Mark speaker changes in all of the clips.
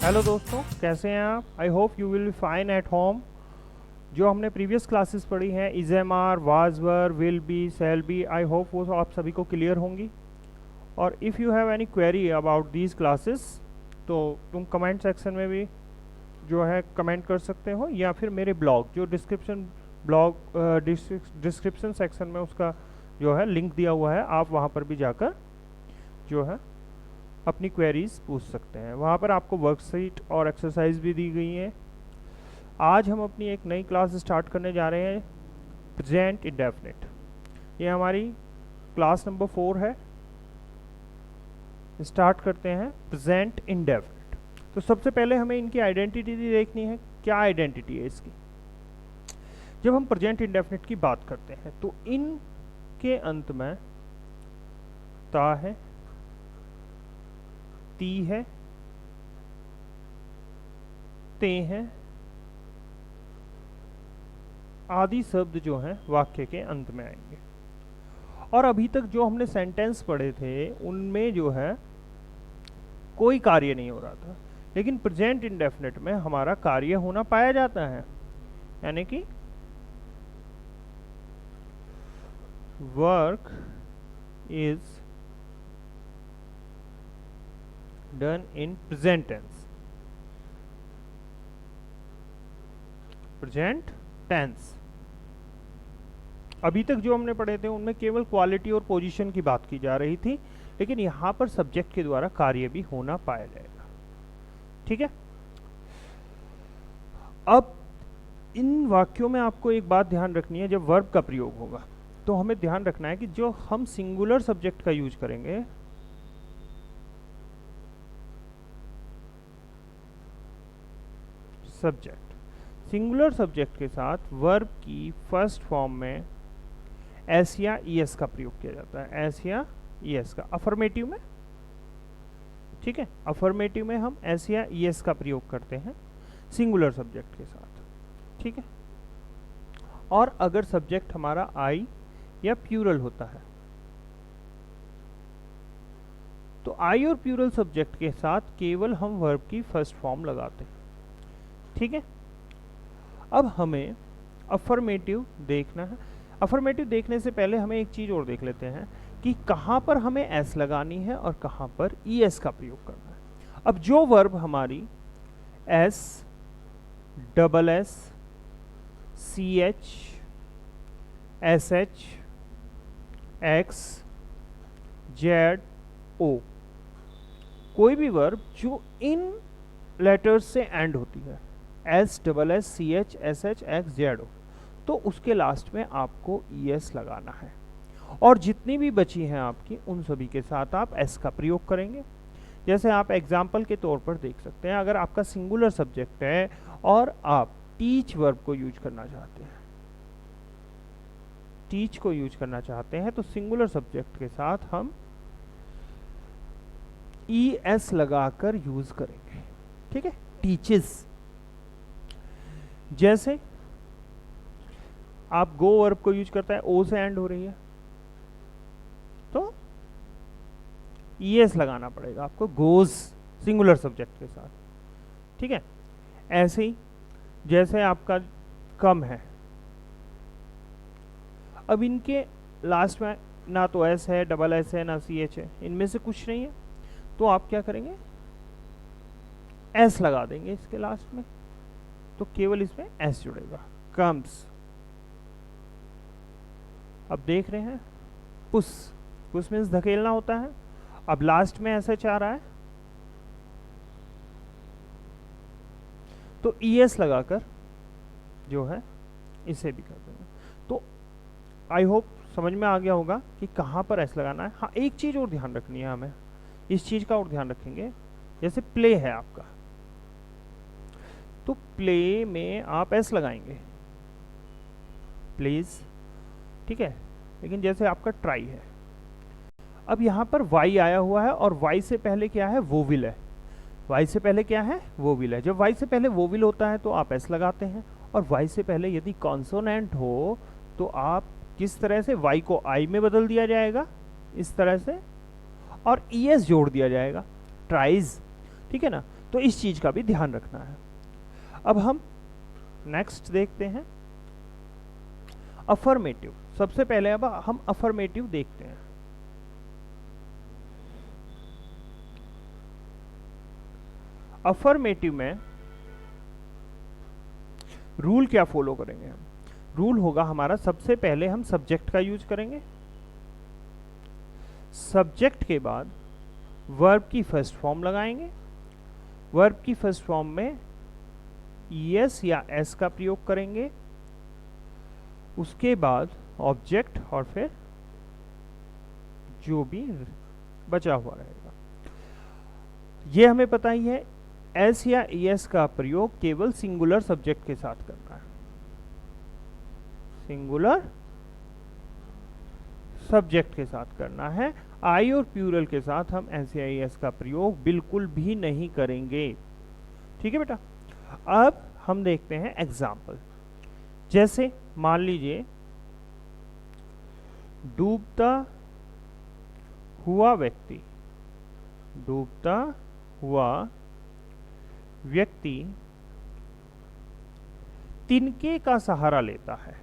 Speaker 1: Hello दोस्तों, कैसे हैं आप? I hope you will be fine at home. जो हमने प्रीवियस क्लासेस पढ़ी हैं is am are, was were, will be, shall be, I hope वो आप सभी को क्लियर होंगी। और if you have any query about these classes तो तुम कमेंट सेक्शन में भी जो है कमेंट कर सकते हो, या फिर मेरे ब्लॉग जो डिस्क्रिप्शन सेक्शन में उसका जो है लिंक दिया हुआ है, आप वहाँ पर भी जाकर जो है अपनी क्वेरीज पूछ सकते हैं। वहाँ पर आपको वर्कशीट और एक्सरसाइज भी दी गई है। आज हम अपनी एक नई क्लास स्टार्ट करने जा रहे हैं, प्रेजेंट इंडेफिनिट। ये हमारी क्लास नंबर 4 है। स्टार्ट करते हैं प्रेजेंट इंडेफिनिट। तो सबसे पहले हमें इनकी आइडेंटिटी देखनी है। क्या आइडेंटिटी है इसकी? जब हम प्रेजेंट इंडेफिनिट की बात करते हैं तो इन के अंत में ता है, ती है, ते हैं आदि शब्द जो हैं वाक्य के अंत में आएंगे। और अभी तक जो हमने सेंटेंस पढ़े थे उनमें जो है कोई कार्य नहीं हो रहा था, लेकिन प्रेजेंट इंडेफिनिट में हमारा कार्य होना पाया जाता है। यानी कि work is done in present tense. Present tense अभी तक जो हमने पढ़े थे उनमें केवल क्वालिटी और पोजीशन की बात की जा रही थी, लेकिन यहां पर सब्जेक्ट के द्वारा कार्य भी होना पाया जाएगा। ठीक है। अब इन वाक्यों में आपको एक बात ध्यान रखनी है। जब वर्ब का प्रयोग होगा तो हमें ध्यान रखना है कि जो हम सिंगुलर सब्जेक्ट का यूज करेंगे, सब्जेक्ट, सिंगुलर सब्जेक्ट के साथ वर्ब की फर्स्ट फॉर्म में एस या ईएस का प्रयोग किया जाता है। एस या ईएस का अफर्मेटिव में, ठीक है, अफर्मेटिव में हम एस या ईएस का प्रयोग करते हैं सिंगुलर सब्जेक्ट के साथ। ठीक है। और अगर सब्जेक्ट हमारा आई या प्लूरल होता है तो आई और प्लूरल सब्जेक्ट के साथ केवल हम वर्ब की फर्स्ट फॉर्म लगाते हैं। ठीक है। अब हमें अफर्मेटिव देखना है। अफर्मेटिव देखने से पहले हमें एक चीज और देख लेते हैं कि कहां पर हमें एस लगानी है और कहां पर ईएस का प्रयोग करना है। अब जो वर्ब हमारी S, double S, C H, S H, X, Z, O, कोई भी वर्ब जो इन लेटर्स से एंड होती है, S, double S, C H, S H, X, Z, O, तो उसके लास्ट में आपको ईएस लगाना है। और जितनी भी बची हैं आपकी उन सभी के साथ आप एस का प्रयोग करेंगे। जैसे आप एग्जाम्पल के तौर पर देख सकते हैं, अगर आपका सिंगुलर सब्जेक्ट है और आप टीच वर्ब को यूज करना चाहते हैं, टीच को यूज करना चाहते हैं, तो सिंगुलर सब्जेक्ट के साथ हम ई एस लगाकर यूज करेंगे। ठीक है। टीचेस, जैसे आप गो वर्ब को यूज करता है, ओ से एंड हो रही है तो ईएस लगाना पड़ेगा आपको गोज सिंगुलर सब्जेक्ट के साथ। ठीक है। ऐसे ही जैसे आपका कम है, अब इनके लास्ट में ना तो एस है, डबल एस है, ना सी एच है, इनमें से कुछ नहीं है, तो आप क्या करेंगे, एस लगा देंगे इसके लास्ट में, तो केवल इसमें एस जुड़ेगा। कम्स। अब देख रहे हैं पुस, पुस मीन्स धकेलना होता है। अब लास्ट में एस एच आ रहा है तो ईएस लगाकर जो है इसे भी कर देंगे। तो आई होप समझ में आ गया होगा कि कहाँ पर एस लगाना है। हाँ, एक चीज और ध्यान रखनी है हमें, इस चीज का और ध्यान रखेंगे। जैसे प्ले है आपका, तो प्ले में आप एस लगाएंगे, प्लीज। ठीक है। लेकिन जैसे आपका ट्राई है, अब यहां पर वाई आया हुआ है और वाई से पहले क्या है, वोविल है। वाई से पहले क्या है, वोविल है। जब वाई से पहले वोविल होता है तो आप एस लगाते हैं, और वाई से पहले यदि कॉन्सोनेंट हो तो आप किस तरह से, वाई को आई में बदल दिया जाएगा इस तरह से, और ईएस जोड़ दिया जाएगा, ट्राइज। ठीक है ना। तो इस चीज का भी ध्यान रखना है। अब हम नेक्स्ट देखते हैं अफर्मेटिव। सबसे पहले अब हम अफर्मेटिव देखते हैं। अफर्मेटिव में रूल क्या फॉलो करेंगे हम? रूल होगा हमारा, सबसे पहले हम सब्जेक्ट का यूज करेंगे, सब्जेक्ट के बाद वर्ब की फर्स्ट फॉर्म लगाएंगे, वर्ब की फर्स्ट फॉर्म में ईएस या एस का प्रयोग करेंगे, उसके बाद ऑब्जेक्ट और फिर जो भी बचा हुआ रहेगा। ये हमें पता ही है, एस या ईएस का प्रयोग केवल सिंगुलर सब्जेक्ट के साथ करना है, सिंगुलर सब्जेक्ट के साथ करना है। आई और प्लूरल के साथ हम एस या ईएस का प्रयोग बिल्कुल भी नहीं करेंगे। ठीक है बेटा। अब हम देखते हैं एग्जाम्पल। जैसे मान लीजिए डूबता हुआ व्यक्ति, डूबता हुआ व्यक्ति तिनके का सहारा लेता है,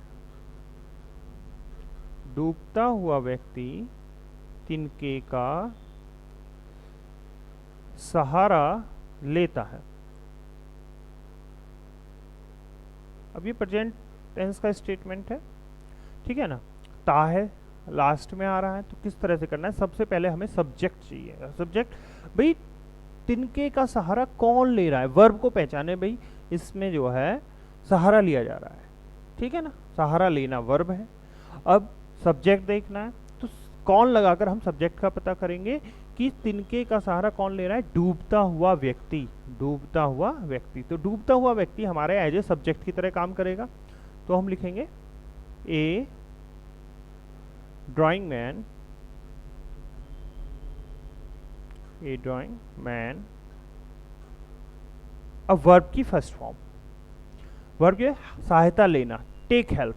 Speaker 1: डूबता हुआ व्यक्ति तिनके का सहारा लेता है। अब ये प्रेजेंट टेंस का स्टेटमेंट है, ठीक है ना। ता है लास्ट में आ रहा है, तो किस तरह से करना है? सबसे पहले हमें सब्जेक्ट चाहिए। सब्जेक्ट भाई तिनके का सहारा कौन ले रहा है, वर्ब को पहचाने। भाई इसमें जो है सहारा लिया जा रहा है, ठीक है ना, सहारा लेना वर्ब है। अब सब्जेक्ट देखना है, तो कौन लगाकर हम सब्जेक्ट का पता करेंगे कि तिनके का सहारा कौन ले रहा है? डूबता हुआ व्यक्ति, डूबता हुआ व्यक्ति। तो डूबता हुआ व्यक्ति हमारे एज ए सब्जेक्ट की तरह काम करेगा। तो हम लिखेंगे ए ड्राइंग मैन, ए ड्राइंग मैन। अब वर्ब की फर्स्ट फॉर्म, वर्ब की सहायता लेना, टेक हेल्प,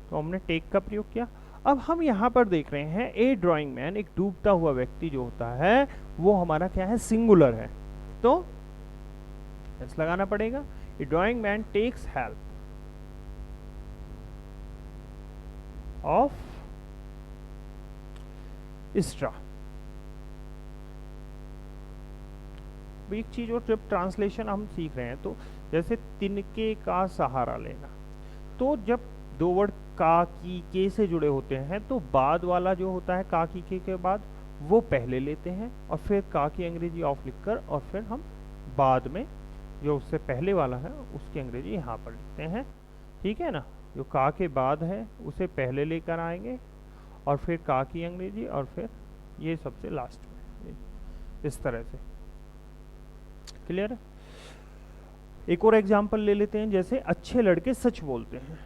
Speaker 1: तो हमने टेक का प्रयोग किया। अब हम यहां पर देख रहे हैं ए ड्राइंग मैन, एक डूबता हुआ व्यक्ति जो होता है वो हमारा क्या है? सिंगुलर है, तो एस लगाना पड़ेगा। A drowning man takes help of straw. एक चीज और, जब ट्रांसलेशन हम सीख रहे हैं तो जैसे तिनके का सहारा लेना, तो जब दो वर्ड का की के से जुड़े होते हैं तो बाद वाला जो होता है का की के बाद वो पहले लेते हैं और फिर का की अंग्रेजी ऑफ लिखकर और फिर हम बाद में जो उससे पहले वाला है उसकी अंग्रेजी यहाँ पर लिखते हैं, ठीक है ना। जो का के बाद है उसे पहले लेकर आएंगे और फिर का की अंग्रेजी और फिर ये सबसे लास्ट में, इस तरह से। क्लियर है? एक और एग्जांपल ले लेते हैं, जैसे अच्छे लड़के सच बोलते हैं,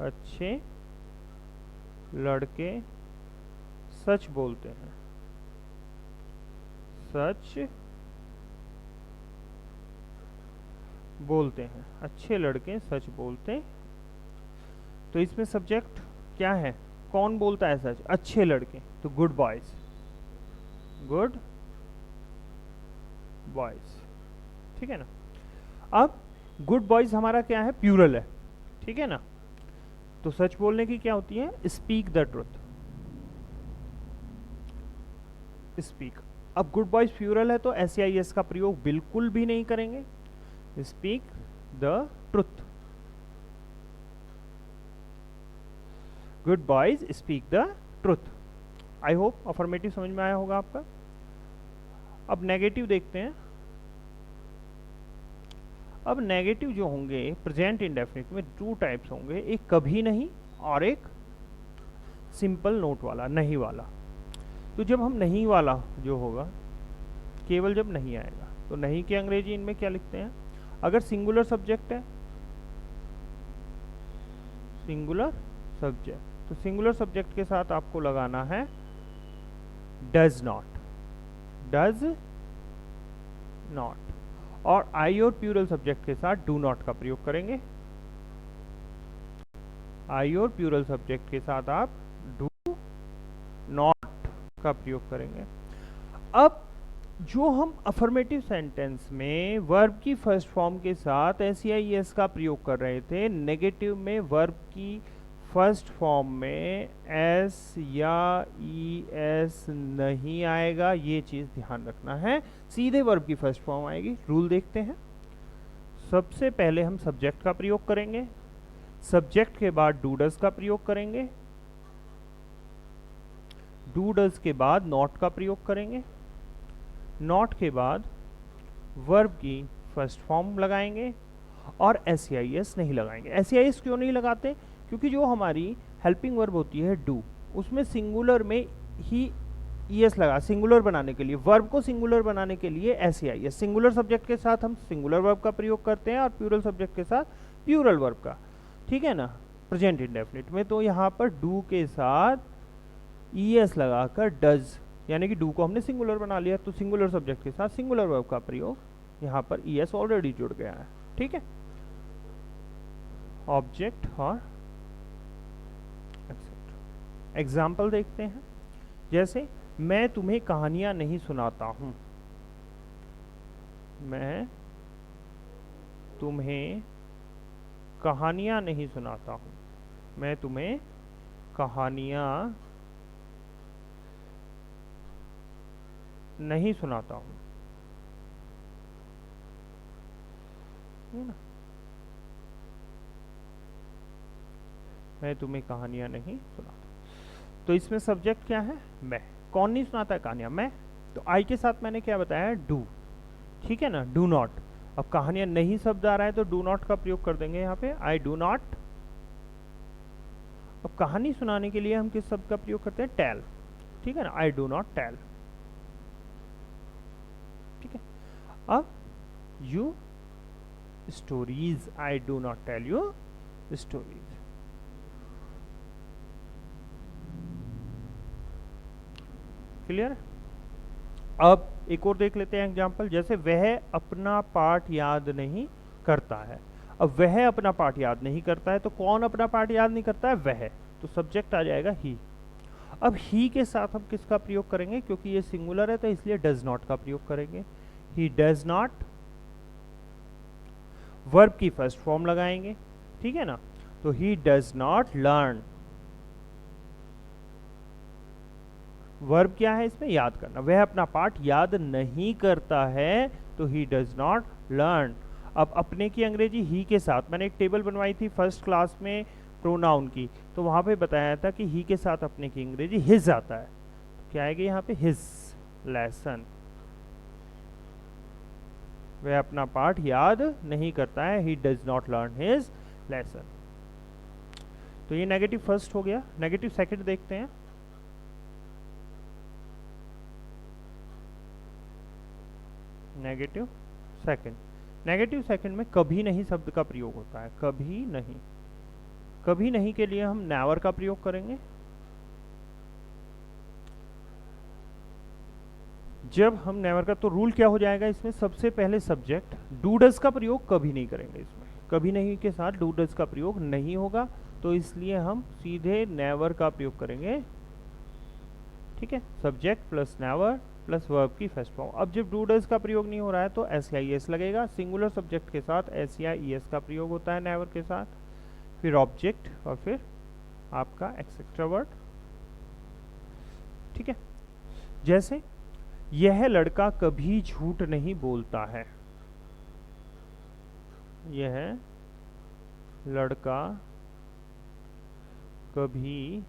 Speaker 1: अच्छे लड़के सच बोलते हैं, सच बोलते हैं, अच्छे लड़के सच बोलते। तो इसमें सब्जेक्ट क्या है? कौन बोलता है सच? अच्छे लड़के, तो गुड बॉयज, गुड बॉयज, ठीक है ना। अब गुड बॉयज हमारा क्या है? प्लूरल है, ठीक है ना। तो सच बोलने की क्या होती है? Speak the truth, speak. अब गुड बॉयज प्लूरल है तो एस या एस का प्रयोग बिल्कुल भी नहीं करेंगे, speak the truth, good boys speak the truth. I hope affirmative समझ में आया होगा आपका। अब नेगेटिव देखते हैं। अब नेगेटिव जो होंगे प्रेजेंट इंडेफिनिट में टू टाइप्स होंगे, एक कभी नहीं और एक सिंपल नोट वाला, नहीं वाला। तो जब हम नहीं वाला जो होगा, केवल जब नहीं आएगा, तो नहीं की अंग्रेजी इनमें क्या लिखते हैं? अगर सिंगुलर सब्जेक्ट है, सिंगुलर सब्जेक्ट, तो सिंगुलर सब्जेक्ट के साथ आपको लगाना है डज नॉट, डज नॉट। और आई और प्लूरल सब्जेक्ट के साथ डू नॉट का प्रयोग करेंगे। आई और प्लूरल सब्जेक्ट के साथ आप डू नॉट का प्रयोग करेंगे। अब जो हम अफर्मेटिव सेंटेंस में वर्ब की फर्स्ट फॉर्म के साथ एस या ई एस का प्रयोग कर रहे थे, नेगेटिव में वर्ब की फर्स्ट फॉर्म में एस या ई एस नहीं आएगा, ये चीज ध्यान रखना है, सीधे वर्ब की फर्स्ट फॉर्म आएगी। रूल देखते हैं। सबसे पहले हम सब्जेक्ट का प्रयोग करेंगे, सब्जेक्ट के बाद डू डज का प्रयोग करेंगे, डू डज के बाद नॉट का प्रयोग करेंगे, नॉट के बाद वर्ब की फर्स्ट फॉर्म लगाएंगे और एस या ई एस नहीं लगाएंगे। एस या ई एस क्यों नहीं लगाते? क्योंकि जो हमारी हेल्पिंग वर्ब होती है डू, उसमें सिंगुलर में ही ई एस लगा, सिंगुलर बनाने के लिए, वर्ब को सिंगुलर बनाने के लिए एस या ई एस। सिंगुलर सब्जेक्ट के साथ हम सिंगुलर वर्ब का प्रयोग करते हैं और प्लूरल सब्जेक्ट के साथ प्लूरल वर्ब का, ठीक है ना, प्रेजेंट इंडेफिनिट में। तो यहाँ पर डू के साथ ई एस लगाकर डज, यानी कि डू को हमने सिंगुलर बना लिया, तो सिंगुलर सब्जेक्ट के साथ सिंगुलर वर्ब का प्रयोग, यहाँ पर ई एस ऑलरेडी जुड़ गया है, ठीक है। ऑब्जेक्ट और एग्जाम्पल देखते हैं। जैसे मैं तुम्हें कहानियां नहीं सुनाता हूं, मैं तुम्हें कहानियां नहीं सुनाता हूं, मैं तुम्हें कहानियां नहीं सुनाता हूं, है ना, मैं तुम्हें कहानियां नहीं सुनाता। तो इसमें सब्जेक्ट क्या है? मैं। कौन नहीं सुनाता है कहानियां? मैं। तो आई के साथ मैंने क्या बताया? डू, ठीक है ना, डू नॉट। अब कहानियां नहीं शब्द आ रहा है तो डू नॉट का प्रयोग कर देंगे यहाँ पे, आई डू नॉट। अब कहानी सुनाने के लिए हम किस शब्द का प्रयोग करते हैं? टेल, ठीक है ना, आई डू नॉट टेल, ठीक है। अब you stories, I do not tell you stories. Clear? अब एक और देख लेते हैं एग्जांपल। जैसे वह अपना पाठ याद नहीं करता है। अब वह अपना पाठ याद नहीं करता है, तो कौन अपना पाठ याद नहीं करता है? वह। तो सब्जेक्ट आ जाएगा ही। अब ही के साथ हम किसका प्रयोग करेंगे? क्योंकि ये सिंगुलर है तो इसलिए डज नॉट का प्रयोग करेंगे। ही डज नॉट, वर्ब की फर्स्ट फॉर्म लगाएंगे, ठीक है ना, तो he does not learn. Verb क्या है इसमें? याद करना। वह अपना पाठ याद नहीं करता है, तो ही डज नॉट लर्न। अब अपने की अंग्रेजी ही के साथ, मैंने एक टेबल बनवाई थी फर्स्ट क्लास में प्रोनाउन की, तो वहां पे बताया था कि ही के साथ अपने की अंग्रेजी हिज आता है, तो क्या आएगा यहाँ पे? His lesson. वह अपना पाठ याद नहीं करता है, he does not learn his lesson. तो ये नेगेटिव फर्स्ट हो गया। नेगेटिव सेकंड देखते हैं। नेगेटिव सेकंड, नेगेटिव सेकंड में कभी नहीं शब्द का प्रयोग होता है। कभी नहीं, कभी नहीं के लिए हम नेवर का प्रयोग करेंगे। जब हम नेवर का, तो रूल क्या हो जाएगा इसमें? सबसे पहले सब्जेक्ट, डू डज का प्रयोग कभी नहीं करेंगे इसमें, कभी नहीं के साथ डू डज का प्रयोग नहीं होगा, तो इसलिए हम सीधे नेवर का प्रयोग करेंगे, ठीक है। Subject plus never plus verb की फर्स्ट फॉर्म। अब जब डू डज का प्रयोग नहीं हो रहा है तो एस या ई एस लगेगा। सिंगुलर सब्जेक्ट के साथ एस या ई एस का प्रयोग होता है नेवर के साथ, फिर ऑब्जेक्ट और फिर आपका एक्सेट्रा वर्ड, ठीक है। जैसे यह लड़का कभी झूठ नहीं बोलता है, यह लड़का कभी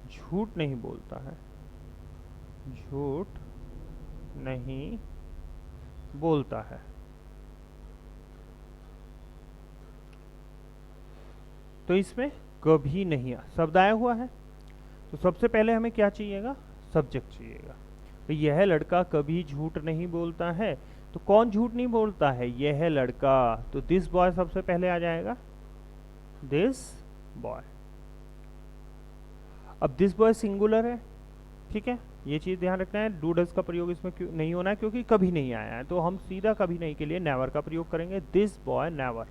Speaker 1: झूठ नहीं बोलता है, झूठ नहीं बोलता है। तो इसमें कभी नहीं शब्द आया हुआ है, तो सबसे पहले हमें क्या चाहिएगा? सब्जेक्ट चाहिएगा। तो यह लड़का कभी झूठ नहीं बोलता है, तो कौन झूठ नहीं बोलता है? यह लड़का। तो दिस बॉय सबसे पहले आ जाएगा, दिस बॉय। अब दिस बॉय सिंगुलर है, ठीक है, ये चीज ध्यान रखना है। डू डज का प्रयोग इसमें क्यों नहीं होना है? क्योंकि कभी नहीं आया है, तो हम सीधा कभी नहीं के लिए नेवर का प्रयोग करेंगे, दिस बॉय नेवर,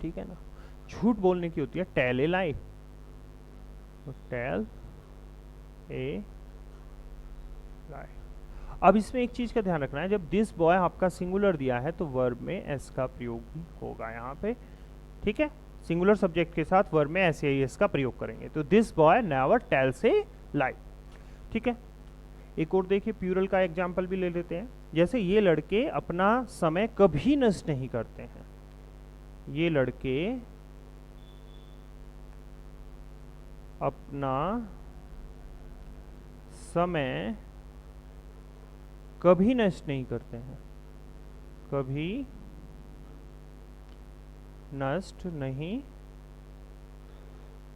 Speaker 1: ठीक है ना। झूठ बोलने की होती है टेल ए लाई, तो टेल ए लाई। अब इसमें एक चीज का ध्यान रखना है, जब दिस बॉय आपका सिंगुलर दिया है तो वर्ब में एस का प्रयोग भी होगा यहाँ पे, ठीक है। सिंगुलर सब्जेक्ट के साथ वर्ब में एस या एस का प्रयोग करेंगे। तो this boy never tells a lie, ठीक है। एक और देखिए, प्यूरल का एग्जाम्पल भी ले लेते हैं। जैसे ये लड़के अपना समय कभी नष्ट नहीं करते हैं। ये लड़के अपना समय कभी नष्ट नहीं करते हैं, कभी नष्ट नहीं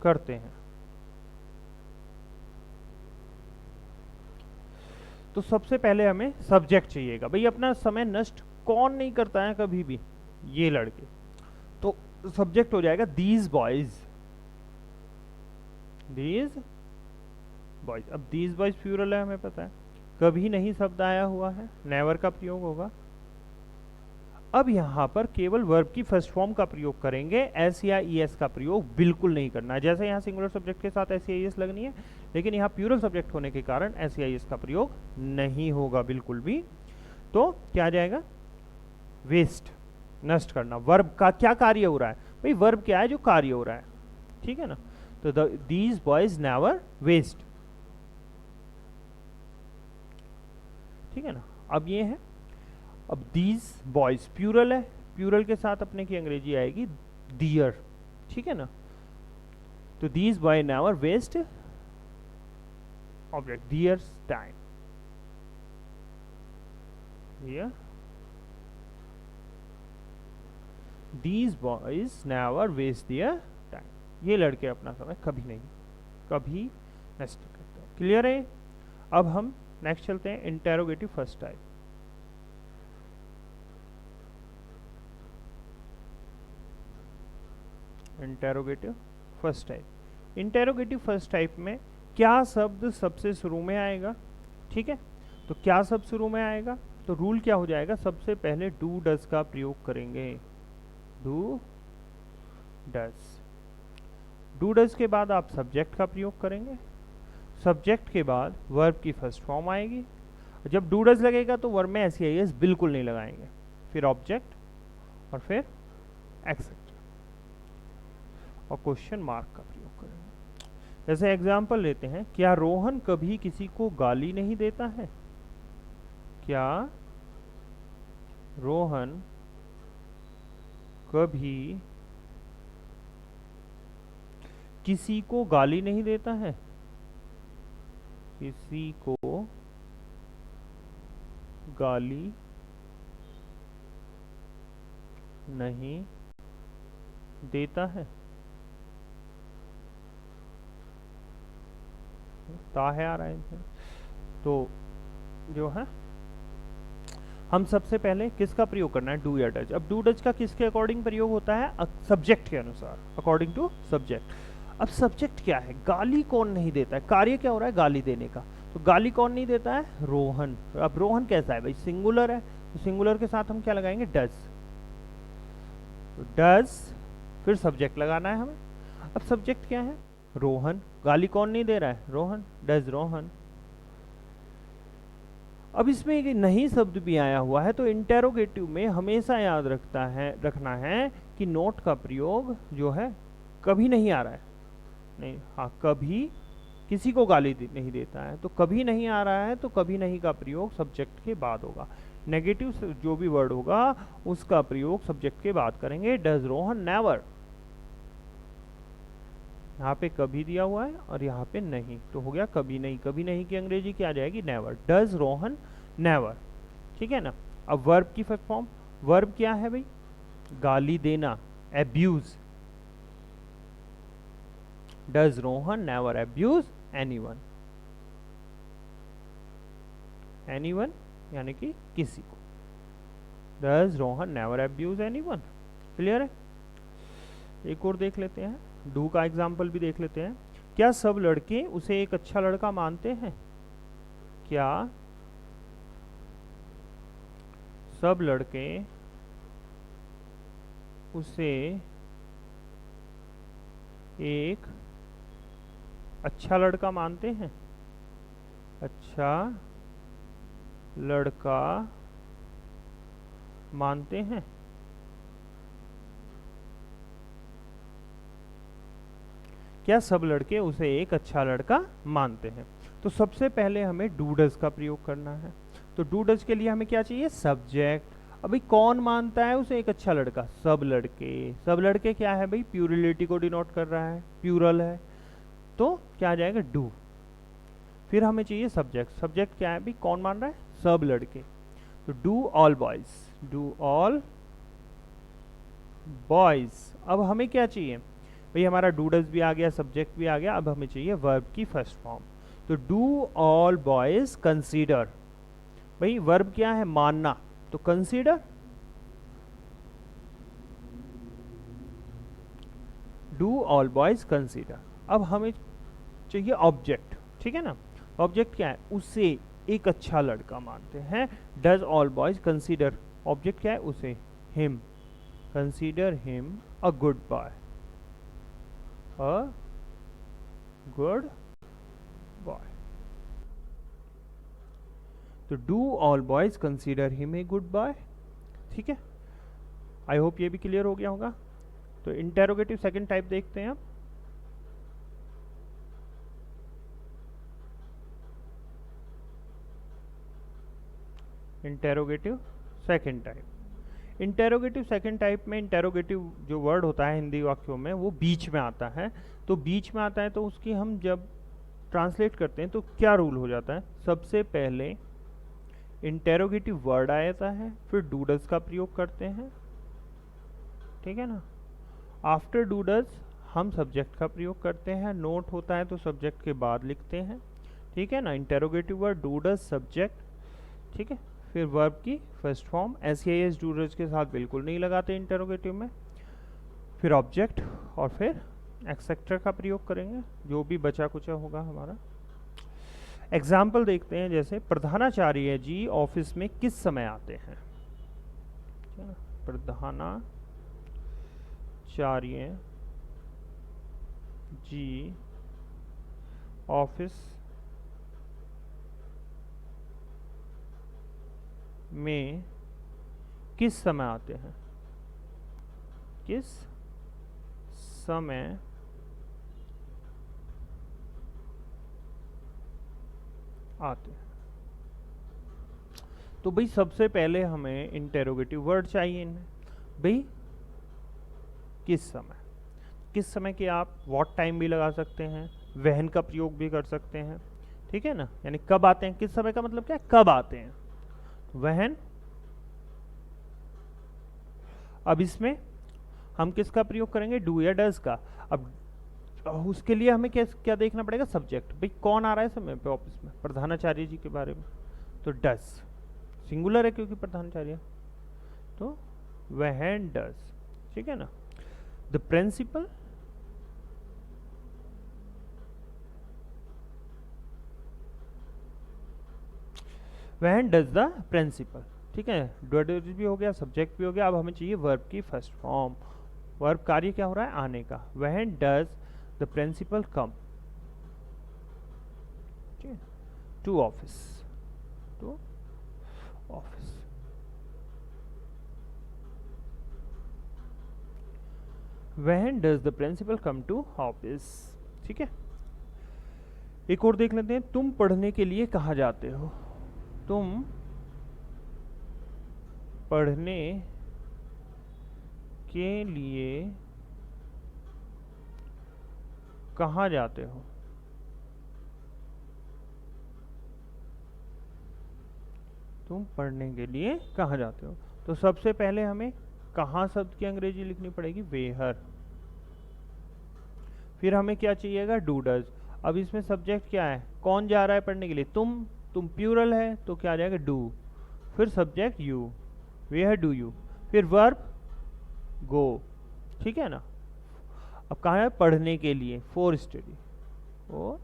Speaker 1: करते हैं। तो सबसे पहले हमें सब्जेक्ट चाहिएगा। भाई अपना समय नष्ट कौन नहीं करता है कभी भी? ये लड़के। तो सब्जेक्ट हो जाएगा दीज बॉयज, दीज बॉयज। अब दीज बॉयज प्लूरल है, हमें पता है। कभी नहीं शब्द आया हुआ है, नेवर का प्रयोग होगा। अब यहाँ पर केवल वर्ब की फर्स्ट फॉर्म का प्रयोग करेंगे, एस या ईएस का प्रयोग बिल्कुल नहीं करना। जैसे यहाँ सिंगुलर सब्जेक्ट के साथ एस या ईएस लगनी है, लेकिन यहाँ प्लूरल सब्जेक्ट होने के कारण एस या ईएस का प्रयोग नहीं होगा बिल्कुल भी। तो क्या आ जाएगा? वेस्ट, नष्ट करना। वर्ब का क्या कार्य हो रहा है? भाई वर्ब क्या है? जो कार्य हो रहा है, ठीक है ना। तो दीज बॉयज नेवर वेस्ट, ठीक है ना। अब ये है, अब दीज बॉयज प्लूरल है, प्लूरल के साथ अपने की अंग्रेजी आएगी दियर, ठीक है ना। तो these boy never waste object theirs time, these boys never waste their time. ये लड़के अपना समय कभी नहीं, कभी नष्ट करते। क्लियर है? अब हम नेक्स्ट चलते हैं, interrogative first type. Interrogative first type. Interrogative first type में क्या शब्द सबसे शुरू में आएगा? ठीक है, तो क्या शब्द शुरू में आएगा? तो रूल क्या हो जाएगा? सबसे पहले डू डज का प्रयोग करेंगे, डू डज। डू डज के बाद आप सब्जेक्ट का प्रयोग करेंगे, सब्जेक्ट के बाद वर्ब की फर्स्ट फॉर्म आएगी। जब डू डज लगेगा तो वर्ब में एस या एस बिल्कुल नहीं लगाएंगे, फिर ऑब्जेक्ट और फिर एक्सेप्ट और क्वेश्चन मार्क का प्रयोग करेंगे। जैसे एग्जाम्पल लेते हैं, क्या रोहन कभी किसी को गाली नहीं देता है? क्या रोहन कभी किसी को गाली नहीं देता है? किसी को गाली नहीं देता है। ता है आ रहा है, तो जो है हम सबसे पहले किसका प्रयोग करना है? डू या डज। अब डू डज का किसके अकॉर्डिंग प्रयोग होता है? सब्जेक्ट के अनुसार, अकॉर्डिंग टू सब्जेक्ट। अब सब्जेक्ट क्या है? गाली कौन नहीं देता है? कार्य क्या हो रहा है? गाली देने का। तो गाली कौन नहीं देता है? रोहन। अब रोहन कैसा है भाई? सिंगुलर है, तो सिंगुलर के साथ हम क्या लगाएंगे? डज। तो डज, फिर सब्जेक्ट लगाना है हमें। अब सब्जेक्ट क्या है? रोहन। गाली कौन नहीं दे रहा है? रोहन। डज रोहन। अब इसमें एक नहीं शब्द भी आया हुआ है, तो इंटेरोगेटिव में हमेशा याद रखना है कि नोट का प्रयोग जो है कभी नहीं आ रहा है, नहीं, हाँ कभी किसी को गाली नहीं देता है, तो कभी नहीं आ रहा है, तो कभी नहीं का प्रयोग सब्जेक्ट के बाद होगा। नेगेटिव जो भी वर्ड होगा उसका प्रयोग सब्जेक्ट के बाद करेंगे। डज रोहन नेवर, यहाँ पे कभी दिया हुआ है और यहाँ पे नहीं, तो हो गया कभी नहीं। कभी नहीं की अंग्रेजी क्या आ जाएगी? नेवर। डज रोहन नेवर, ठीक है ना। अब वर्ब की फर्स्ट फॉर्म, वर्ब क्या है भाई? गाली देना, abuse. Does Rohan never abuse anyone. Anyone यानी कि किसी को। Does Rohan never abuse anyone. Clear है? एक और देख लेते हैं, डू का एग्जाम्पल भी देख लेते हैं। क्या सब लड़के उसे एक अच्छा लड़का मानते हैं? क्या सब लड़के उसे एक अच्छा लड़का मानते हैं? अच्छा लड़का मानते हैं। क्या सब लड़के उसे एक अच्छा लड़का मानते हैं? तो सबसे पहले हमें डूडस का प्रयोग करना है। तो डूडस के लिए हमें क्या चाहिए? सब्जेक्ट। अभी कौन मानता है उसे एक अच्छा लड़का? सब लड़के। सब लड़के क्या है भाई? प्यूरिलिटी को डिनोट कर रहा है, प्यूरल है, तो क्या आ जाएगा? डू। फिर हमें चाहिए सब्जेक्ट। सब्जेक्ट क्या है भाई? कौन मान रहा है? सब लड़के। तो do all boys, do all boys. अब हमें क्या चाहिए भाई? हमारा डूडस भी आ गया, सब्जेक्ट भी आ गया, अब हमें चाहिए वर्ब की फर्स्ट फॉर्म। तो डू ऑल बॉयज कंसीडर। भाई वर्ब क्या है? मानना, तो consider. Do all boys consider. अब हमें चाहिए ऑब्जेक्ट, ठीक है ना? ऑब्जेक्ट क्या है? उसे एक अच्छा लड़का मानते हैं। Does all boys consider. Object क्या है? उसे, him. Consider him a good boy, a good boy. तो do all boys consider him a good boy. ठीक है, आई होप ये भी क्लियर हो गया होगा। तो इंटेरोगेटिव सेकंड टाइप देखते हैं अब। Interrogative second type. Interrogative second type में इंटेरोगेटिव जो वर्ड होता है हिंदी वाक्यों में वो बीच में आता है। तो बीच में आता है तो उसकी हम जब ट्रांसलेट करते हैं तो क्या रूल हो जाता है? सबसे पहले इंटेरोगेटिव वर्ड आ जाता है, फिर डूडल्स का प्रयोग करते हैं, ठीक है ना? आफ्टर डूडल्स हम सब्जेक्ट का प्रयोग करते हैं, नोट होता है तो सब्जेक्ट के बाद लिखते हैं, ठीक है ना? इंटेरोगेटिव वर्ड, डूडल्स, सब्जेक्ट, ठीक है। फिर वर्ब की फर्स्ट फॉर्म, एस डूडल्स के साथ बिल्कुल नहीं लगाते इंटेरोगेटिव में। फिर ऑब्जेक्ट और फिर एक्सेट्रा का प्रयोग करेंगे, जो भी बचा कुचा होगा हमारा। एग्जाम्पल देखते हैं, जैसे प्रधानाचार्य जी ऑफिस में किस समय आते हैं? प्रधानाचार्य जी ऑफिस में किस समय आते हैं? किस समय आते हैं? तो भाई सबसे पहले हमें इंटेरोगेटिव वर्ड चाहिए इनमें। भाई किस समय, किस समय के आप व्हाट टाइम भी लगा सकते हैं, वहन का प्रयोग भी कर सकते हैं, ठीक है ना? यानी कब आते हैं, किस समय का मतलब क्या है? कब आते हैं, वहन। अब इसमें हम किसका प्रयोग करेंगे? डू या डज का। अब उसके लिए हमें क्या क्या देखना पड़ेगा? सब्जेक्ट। भाई कौन आ रहा है समय पे ऑफिस में? प्रधानाचार्य जी के बारे में, तो डज। सिंगुलर है क्योंकि प्रधानाचार्य, तो वहन डज, ठीक है ना? द प्रिंसिपल वहन डज द प्रिंसिपल, ठीक है? डज भी हो गया, सब्जेक्ट भी हो गया। अब हमें चाहिए वर्ब की फर्स्ट फॉर्म। वर्ब कार्य क्या हो रहा है? आने का। When does the principal come to office, to office. When does the principal come to office? ठीक है, एक और देख लेते हैं। तुम पढ़ने के लिए कहाँ जाते हो? तुम पढ़ने के लिए कहाँ जाते हो? तुम पढ़ने के लिए कहाँ जाते हो? तो सबसे पहले हमें कहाँ शब्द की अंग्रेजी लिखनी पड़ेगी? वेयर। फिर हमें क्या चाहिएगा? Do does. अब इसमें सब्जेक्ट क्या है? कौन जा रहा है पढ़ने के लिए? तुम प्यूरल है तो क्या आ जाएगा? डू। फिर subject you, where do you. फिर वर्ब गो, ठीक है ना? अब कहाँ है? पढ़ने के लिए, फॉर स्टडी, और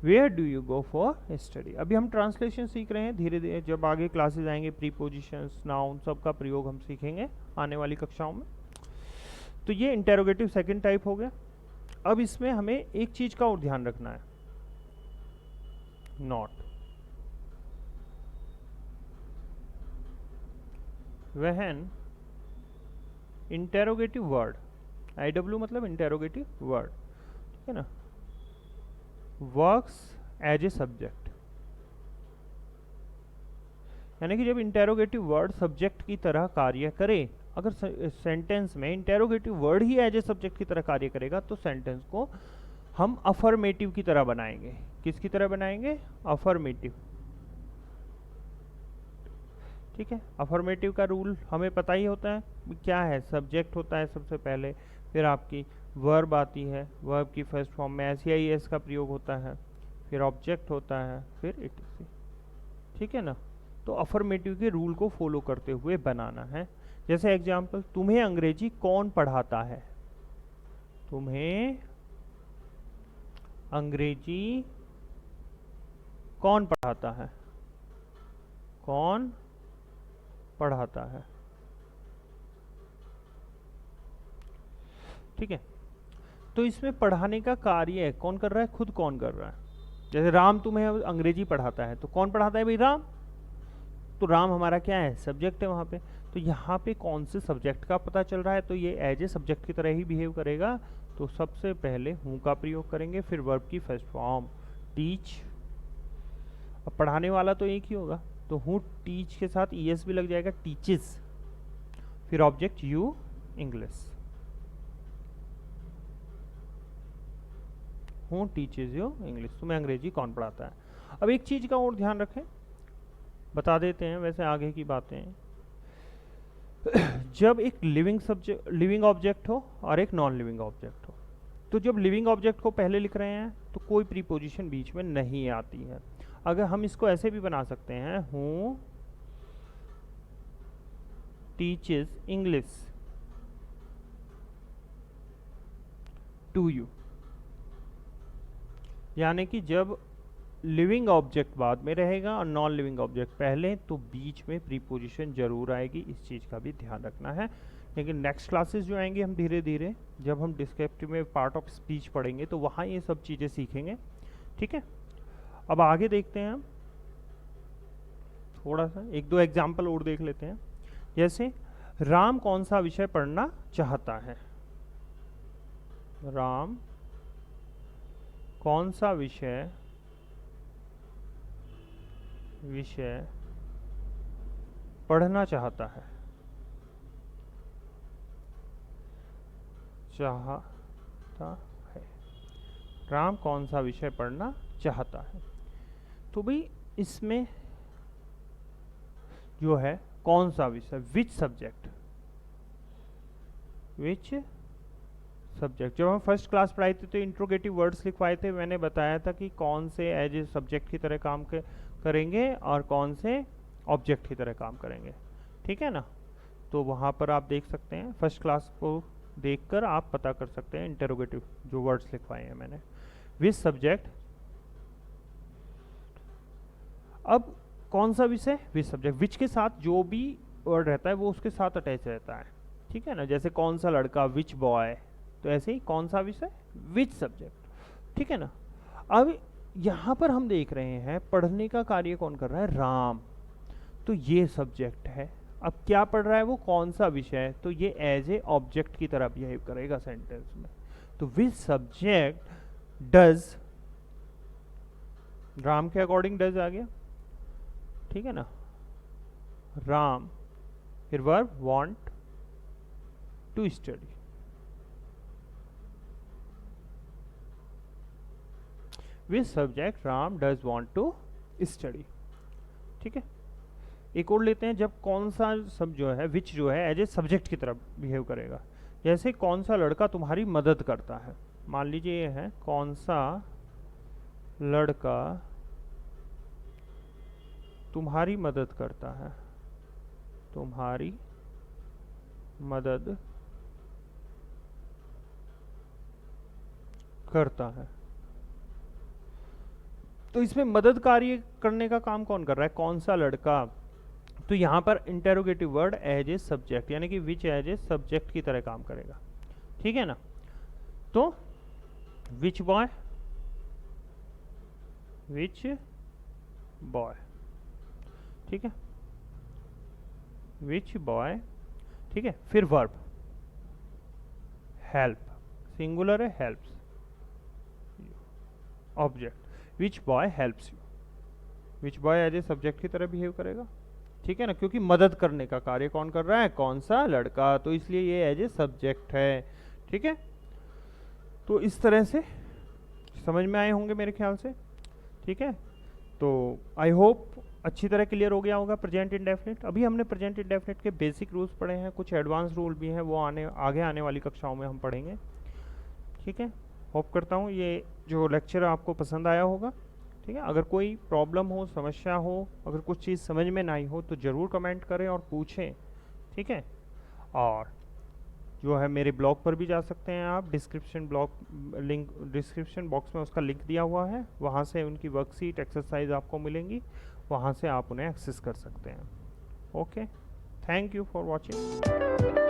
Speaker 1: where do you go for study. अभी हम ट्रांसलेशन सीख रहे हैं, धीरे धीरे जब आगे क्लासेस आएंगे प्रीपोजिशंस, नाउन, सबका प्रयोग हम सीखेंगे आने वाली कक्षाओं में। तो ये इंटेरोगेटिव सेकंड टाइप हो गया। अब इसमें हमें एक चीज का और ध्यान रखना है, not. When interrogative word, IW मतलब इंटेरोगेटिव वर्ड, ठीक है ना, वर्क्स एज ए सब्जेक्ट, यानी कि जब इंटेरोगेटिव वर्ड सब्जेक्ट की तरह कार्य करे, अगर सेंटेंस में इंटेरोगेटिव वर्ड ही एज ए सब्जेक्ट की तरह कार्य करेगा तो सेंटेंस को हम अफर्मेटिव की तरह बनाएंगे। किसकी तरह बनाएंगे? अफर्मेटिव। ठीक है, अफर्मेटिव का रूल हमें पता ही होता है, क्या है? सब्जेक्ट होता है सबसे पहले, फिर आपकी वर्ब आती है, वर्ब की फर्स्ट फॉर्म में एस या एस का प्रयोग होता है, फिर ऑब्जेक्ट होता है, फिर इट। ठीक है ना, तो अफर्मेटिव के रूल को फॉलो करते हुए बनाना है। जैसे एग्जाम्पल, तुम्हें अंग्रेजी कौन पढ़ाता है? तुम्हें अंग्रेजी कौन पढ़ाता है? कौन पढ़ाता है? ठीक है, तो इसमें पढ़ाने का कार्य है, कौन कर रहा है? खुद कौन कर रहा है? जैसे राम तुम्हें अंग्रेजी पढ़ाता है, तो कौन पढ़ाता है भाई? राम। तो राम हमारा क्या है? सब्जेक्ट है वहां पे। तो यहाँ पे कौन से सब्जेक्ट का पता चल रहा है, तो ये एज ए सब्जेक्ट की तरह ही बिहेव करेगा। तो सबसे पहले हूँ का प्रयोग करेंगे, फिर वर्ब की फर्स्ट फॉर्म टीच। अब पढ़ाने वाला तो एक ही होगा, तो हूँ टीच के साथ ES भी लग जाएगा, टीचेस, फिर ऑब्जेक्ट यू इंग्लिश। हूँ टीचेस यू इंग्लिश, तुम्हें अंग्रेजी कौन पढ़ाता है? अब एक चीज का और ध्यान रखें, बता देते हैं वैसे आगे की बातें। जब एक लिविंग ऑब्जेक्ट हो और एक नॉन लिविंग ऑब्जेक्ट हो, तो जब लिविंग ऑब्जेक्ट को पहले लिख रहे हैं तो कोई प्रीपोजिशन बीच में नहीं आती है। अगर हम इसको ऐसे भी बना सकते हैं, हूँ टीचेस इंग्लिश टू यू, यानी कि जब लिविंग ऑब्जेक्ट बाद में रहेगा और नॉन लिविंग ऑब्जेक्ट पहले, तो बीच में प्रीपोजिशन जरूर आएगी, इस चीज का भी ध्यान रखना है। लेकिन नेक्स्ट क्लासेस जो आएंगे हम धीरे धीरे, जब हम डिस्क्रिप्टिव में पार्ट ऑफ स्पीच पढ़ेंगे तो वहाँ ये सब चीज़ें सीखेंगे। ठीक है, अब आगे देखते हैं हम, थोड़ा सा एक दो एग्जाम्पल और देख लेते हैं। जैसे राम कौन सा विषय पढ़ना चाहता है? राम कौन सा विषय पढ़ना चाहता है? राम कौन सा विषय पढ़ना चाहता है? तो भाई इसमें जो है कौन सा विषय, विच सब्जेक्ट, विच सब्जेक्ट। जब हम फर्स्ट क्लास पढ़ाई थी तो इंट्रोगेटिव वर्ड्स लिखवाए थे, मैंने बताया था कि कौन से एज ए सब्जेक्ट की तरह काम करेंगे और कौन से ऑब्जेक्ट की तरह काम करेंगे। ठीक है ना, तो वहाँ पर आप देख सकते हैं, फर्स्ट क्लास को देखकर आप पता कर सकते हैं इंटरोगेटिव जो वर्ड्स लिखवाए हैं मैंने। विच सब्जेक्ट, अब कौन सा विषय, विच सब्जेक्ट। विच के साथ जो भी वर्ड रहता है वो उसके साथ अटैच रहता है। ठीक है ना, जैसे कौन सा लड़का, विच बॉय, तो ऐसे ही कौन सा विषय, विच सब्जेक्ट। ठीक है ना, अब यहाँ पर हम देख रहे हैं पढ़ने का कार्य कौन कर रहा है? राम। तो ये सब्जेक्ट है। अब क्या पढ़ रहा है वो, कौन सा विषय, तो ये एज ए ऑब्जेक्ट की तरह बिहेव करेगा सेंटेंस में। तो विच सब्जेक्ट डज, राम के अकॉर्डिंग डज आ गया। ठीक है ना, राम, फिर verb want to study. Which subject Ram does want to study. ठीक है, एक और लेते हैं, जब कौन सा सब जो है, विच जो है एज ए सब्जेक्ट की तरफ बिहेव करेगा। जैसे कौन सा लड़का तुम्हारी मदद करता है, मान लीजिए ये है, कौन सा लड़का तुम्हारी मदद करता है, तुम्हारी मदद करता है। तो इसमें मदद कार्य करने का काम कौन कर रहा है, कौन सा लड़का। तो यहाँ पर interrogative word as a subject, यानी कि विच एज ए सब्जेक्ट की तरह काम करेगा। ठीक है ना, तो विच बॉय, विच बॉय, ठीक है, विच बॉय, ठीक है। फिर वर्ब हेल्प, सिंगुलर है, helps, object which boy helps you, which boy as a subject की तरह बिहेव करेगा, ठीक है ना, क्योंकि मदद करने का कार्य कौन कर रहा है, कौन सा, लड़का, तो इसलिए ये एज ए सब्जेक्ट है, ठीक है। तो इस तरह से समझ में आए होंगे मेरे ख्याल से, ठीक है। तो आई होप अच्छी तरह क्लियर हो गया होगा प्रेजेंट इंडेफिनिट। अभी हमने प्रेजेंट इंडेफिनिट के बेसिक रूल्स पढ़े हैं, कुछ एडवांस रूल भी हैं, वो आगे आने वाली कक्षाओं में हम पढ़ेंगे, ठीक है। होप करता हूँ ये जो लेक्चर आपको पसंद आया होगा, ठीक है। अगर कोई प्रॉब्लम हो, समस्या हो, अगर कुछ चीज़ समझ में ना आई हो तो ज़रूर कमेंट करें और पूछें, ठीक है। और जो है मेरे ब्लॉग पर भी जा सकते हैं आप, डिस्क्रिप्शन बॉक्स में उसका लिंक दिया हुआ है, वहाँ से उनकी वर्कशीट एक्सरसाइज आपको मिलेंगी, वहाँ से आप उन्हें एक्सेस कर सकते हैं। Okay, thank you for watching.